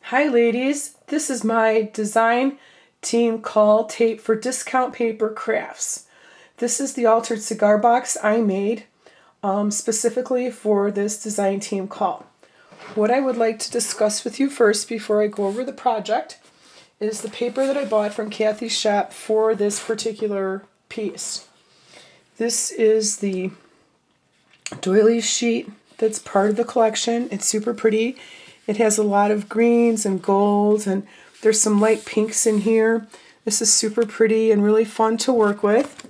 Hi ladies, this is my design team call tape for discount paper crafts. This is the altered cigar box I made specifically for this design team call. What I would like to discuss with you first before I go over the project is the paper that I bought from Kathy's shop for this particular piece. This is the doily sheet that's part of the collection. It's super pretty. It has a lot of greens and golds, and there's some light pinks in here. This is super pretty and really fun to work with.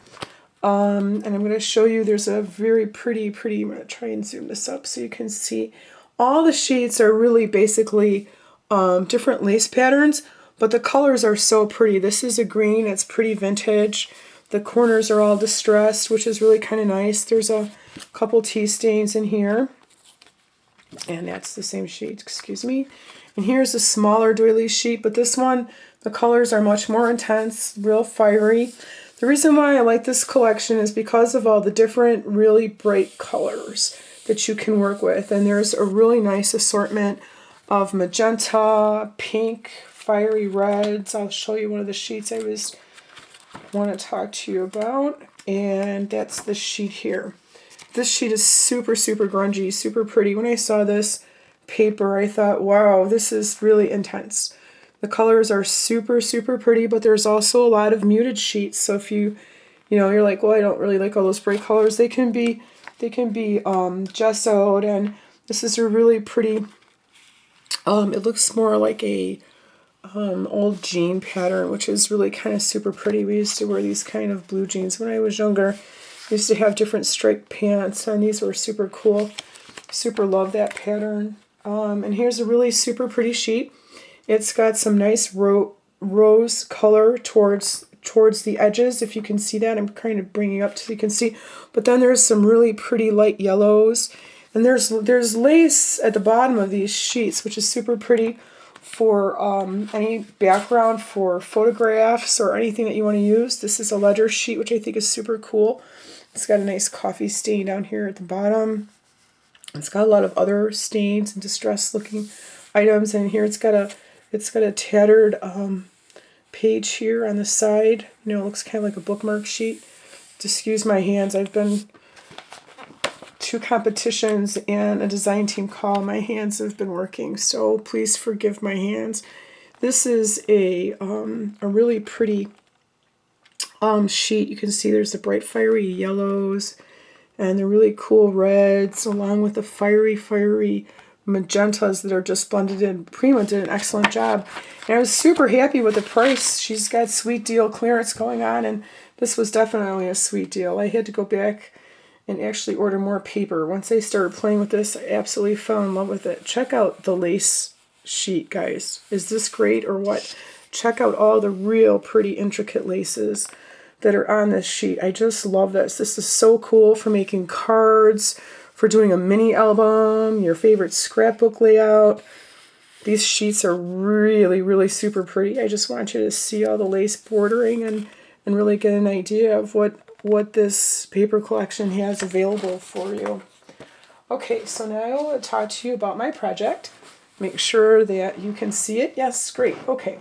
And I'm going to show you, there's a very pretty, I'm going to try and zoom this up so you can see. All the sheets are really basically different lace patterns, but the colors are so pretty. This is a green, it's pretty vintage. The corners are all distressed, which is really kind of nice. There's a couple tea stains in here. And that's the same sheet, excuse me. And here's a smaller doily sheet, but this one, the colors are much more intense, real fiery. The reason why I like this collection is because of all the different really bright colors that you can work with. And there's a really nice assortment of magenta, pink, fiery reds. I'll show you one of the sheets I want to talk to you about. And that's the sheet here. This sheet is super grungy, super pretty. When I saw this paper, I thought, wow, this is really intense. The colors are super pretty, but there's also a lot of muted sheets. So if you're like, well, I don't really like all those bright colors, they can be gessoed, and this is a really pretty, it looks more like a old jean pattern, which is really kind of super pretty. We used to wear these kind of blue jeans when I was younger. Used to have different striped pants, and these were super cool. Super love that pattern. And here's a really super pretty sheet. It's got some nice rose color towards the edges. If you can see that, I'm kind of bringing it up so you can see. But then there's some really pretty light yellows, and there's lace at the bottom of these sheets, which is super pretty for any background for photographs or anything that you want to use. This is a ledger sheet, which I think is super cool. It's got a nice coffee stain down here at the bottom. It's got a lot of other stains and distressed looking items, and here it's got a tattered page here on the side. It looks kind of like a bookmark sheet. Excuse my hands. I've been two competitions and a design team call. My hands have been working, so please forgive my hands. This is a really pretty sheet. You can see there's the bright fiery yellows and the really cool reds, along with the fiery magentas that are just blended in. Prima did an excellent job, and I was super happy with the price. She's got sweet deal clearance going on, and this was definitely a sweet deal. I had to go back and actually order more paper. Once I started playing with this, I absolutely fell in love with it. Check out the lace sheet, guys. Is this great or what? Check out all the real pretty intricate laces that are on this sheet. I just love this. This is so cool for making cards, for doing a mini album, your favorite scrapbook layout. These sheets are really super pretty. I just want you to see all the lace bordering and really get an idea of what this paper collection has available for you. Okay, so now I will talk to you about my project. Make sure that you can see it. Yes, great. Okay.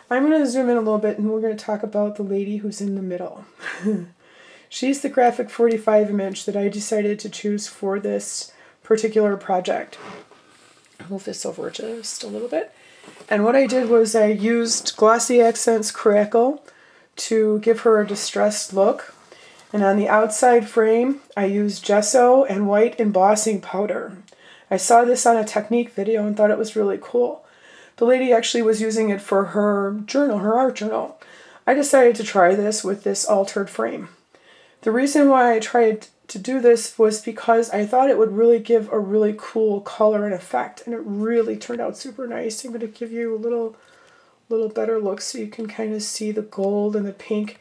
I'm going to zoom in a little bit, and we're going to talk about the lady who's in the middle. She's the graphic 45 image that I decided to choose for this particular project. I'll move this over just a little bit. And what I did was I used Glossy Accents Crackle to give her a distressed look. And on the outside frame, I used gesso and white embossing powder. I saw this on a technique video and thought it was really cool. The lady actually was using it for her journal, her art journal. I decided to try this with this altered frame. The reason why I tried to do this was because I thought it would really give a really cool color and effect, and it really turned out super nice. I'm going to give you a little better look so you can kind of see the gold and the pink.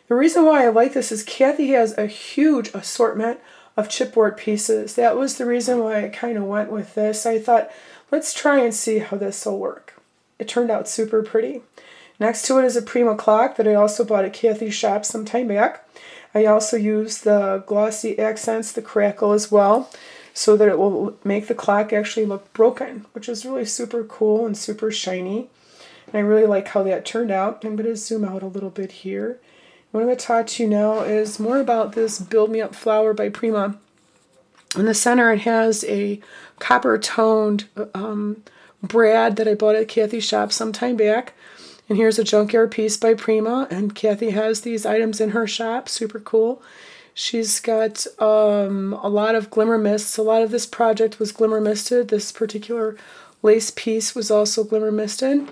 The reason why I like this is Kathy has a huge assortment of chipboard pieces. That was the reason why I kind of went with this. I thought, let's try and see how this will work. It turned out super pretty. Next to it is a Prima clock that I also bought at Kathy's shop some time back. I also used the Glossy Accents, the Crackle as well. so that it will make the clock actually look broken, which is really super cool and super shiny. And I really like how that turned out. I'm going to zoom out a little bit here. What I'm going to talk to you now is more about this Build Me Up flower by Prima. In the center it has a copper toned brad that I bought at Kathy's shop some time back. And here's a Junkyard piece by Prima, and Kathy has these items in her shop, super cool. She's got a lot of glimmer mists. A lot of this project was glimmer misted. This particular lace piece was also glimmer misted.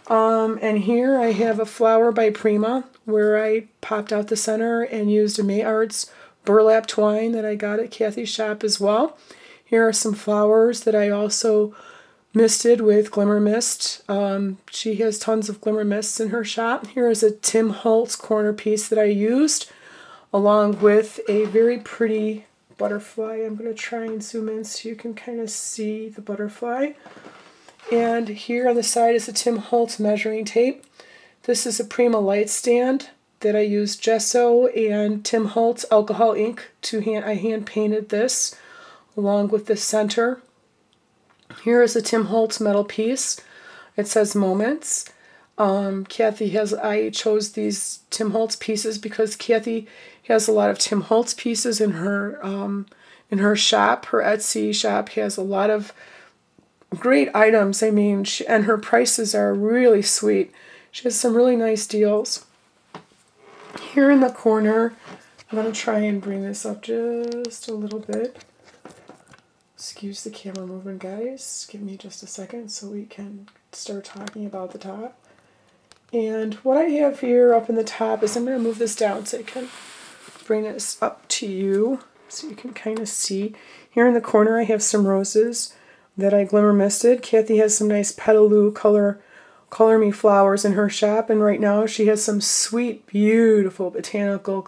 And here I have a flower by Prima where I popped out the center and used a May Arts burlap twine that I got at Kathy's shop as well. Here are some flowers that I also misted with glimmer mist. She has tons of glimmer mists in her shop. Here is a Tim Holtz corner piece that I used along with a very pretty butterfly. I'm going to try and zoom in so you can kind of see the butterfly. And here on the side is a Tim Holtz measuring tape. This is a Prima light stand that I used gesso and Tim Holtz alcohol ink I hand painted this along with the center. Here is a Tim Holtz metal piece. It says Moments. I chose these Tim Holtz pieces because Kathy has a lot of Tim Holtz pieces in her shop. Her Etsy shop has a lot of great items. I mean, and her prices are really sweet. She has some really nice deals. Here in the corner, I'm going to try and bring this up just a little bit. Excuse the camera movement, guys. Give me just a second so we can start talking about the top. And what I have here up in the top is I'm going to move this down so I can bring this up to you so you can kind of see. Here in the corner I have some roses that I glimmer misted. Kathy has some nice Petaloo Color Me flowers in her shop, and right now she has some sweet, beautiful botanical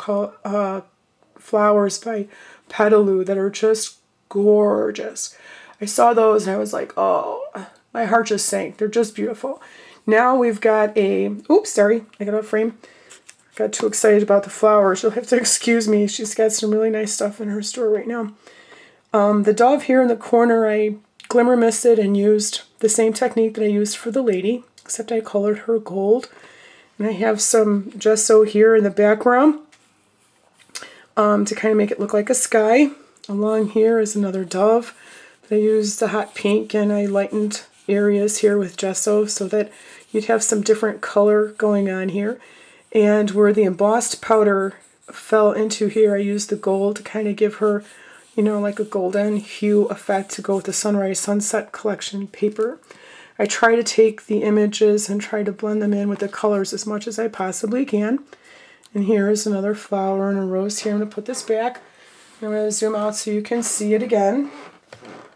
flowers by Petaloo that are just gorgeous. I saw those and I was like, oh, my heart just sank. They're just beautiful. Now we've got oops, sorry, I got out of frame. Got too excited about the flowers. You'll have to excuse me. She's got some really nice stuff in her store right now. The dove here in the corner, I glimmer misted and used the same technique that I used for the lady, except I colored her gold. And I have some gesso here in the background to kind of make it look like a sky. Along here is another dove that I used the hot pink, and I lightened areas here with gesso so that you'd have some different color going on here. And where the embossed powder fell into here, I used the gold to kind of give her, you know, like a golden hue effect to go with the Sunrise Sunset collection paper. I try to take the images and try to blend them in with the colors as much as I possibly can. And here is another flower and a rose here. I'm going to put this back. I'm going to zoom out so you can see it again.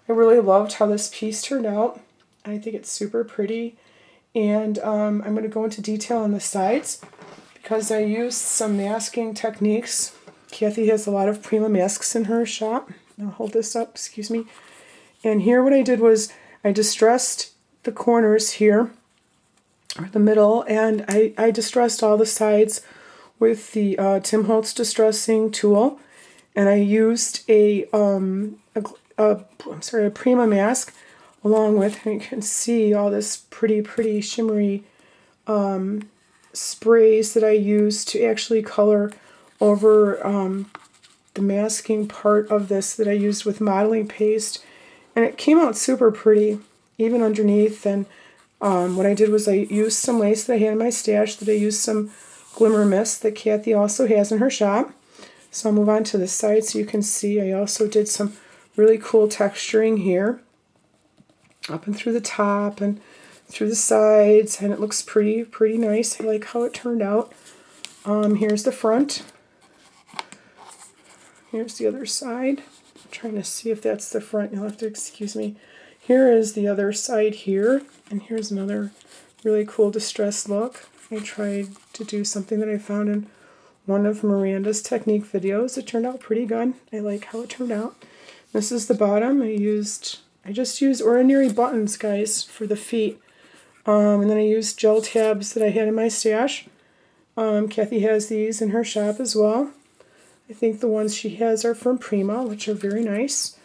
I really loved how this piece turned out. I think it's super pretty. And I'm going to go into detail on the sides because I used some masking techniques. Kathy has a lot of Prima masks in her shop. I'll hold this up, excuse me. And here what I did was I distressed the corners here, or the middle, and I distressed all the sides with the Tim Holtz distressing tool. And I used a Prima mask along with, and you can see all this pretty shimmery sprays that I used to actually color over the masking part of this that I used with modeling paste. And it came out super pretty, even underneath. And what I did was I used some lace that I had in my stash that I used some glimmer mist that Kathy also has in her shop. So I'll move on to the side so you can see I also did some really cool texturing here, up and through the top and through the sides, and it looks pretty nice. I like how it turned out. Here's the front. Here's the other side. I'm trying to see if that's the front. You'll have to excuse me. Here is the other side here, and here's another really cool distressed look. I tried to do something that I found in one of Miranda's technique videos. It turned out pretty good. I like how it turned out. This is the bottom. I just used ordinary buttons, guys, for the feet. And then I used gel tabs that I had in my stash. Kathy has these in her shop as well. I think the ones she has are from Prima, which are very nice.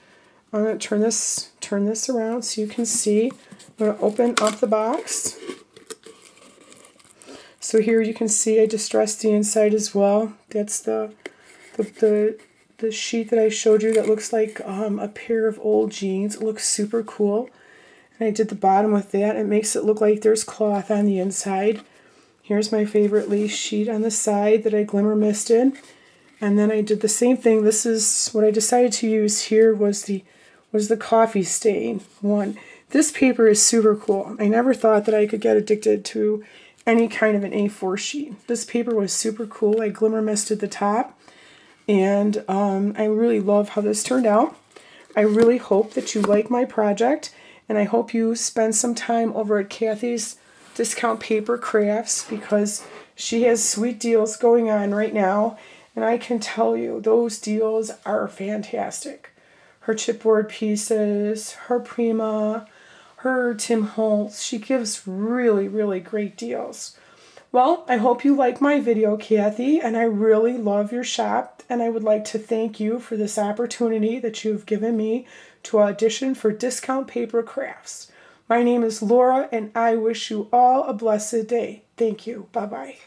I'm going to turn this around so you can see. I'm going to open up the box. So here you can see I distressed the inside as well. That's the sheet that I showed you that looks like a pair of old jeans. It looks super cool. And I did the bottom with that. It makes it look like there's cloth on the inside. Here's my favorite lace sheet on the side that I glimmer misted. And then I did the same thing. This is what I decided to use here was the coffee stain one. This paper is super cool. I never thought that I could get addicted to any kind of an A4 sheet. This paper was super cool. I glimmer misted the top. And I really love how this turned out. I really hope that you like my project. And I hope you spend some time over at Kathy's Discount Paper Crafts because she has sweet deals going on right now. And I can tell you, those deals are fantastic. Her chipboard pieces, her Prima, her Tim Holtz, she gives really, really great deals. Well, I hope you like my video, Kathy, and I really love your shop. And I would like to thank you for this opportunity that you've given me to audition for Discount Paper Crafts. My name is Laura, and I wish you all a blessed day. Thank you. Bye-bye.